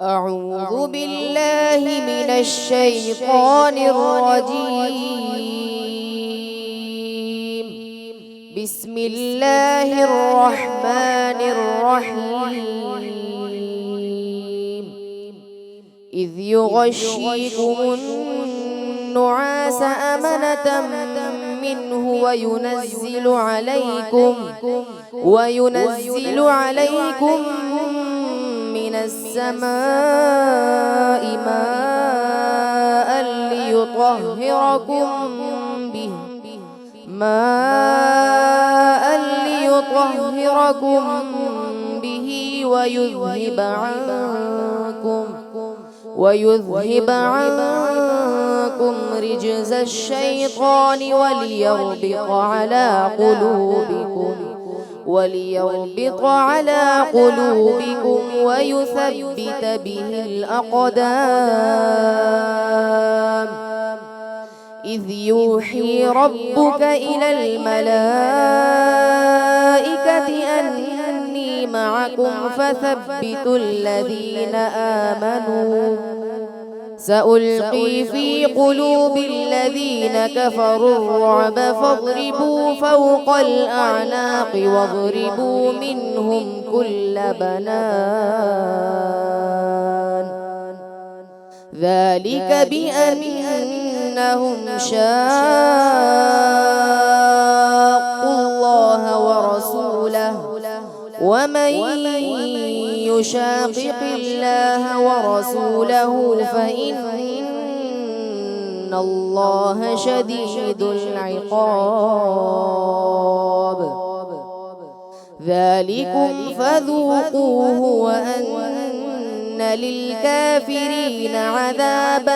أعوذ بالله من الشيطان الرجيم. بسم الله الرحمن الرحيم. إذ يغشيكم النعاس أمنة منه وينزل عليكم من السماء ماء ليطهركم به ويذهب عنكم رجز الشيطان وليربط على قلوبكم ويثبت به الأقدام. إذ يوحي ربك إلى الملائكة أني معكم فثبتوا الذين آمنوا. سألقي في قلوب الذين كفروا الرعب فاضربوا فوق الأعناق واضربوا منهم كل بنان. ذلك بأنهم شاقوا الله ورسوله ومن يشاقق الله ورسوله فإن الله شديد العقاب. ذلكم فذوقوه وأن للكافرين عذاب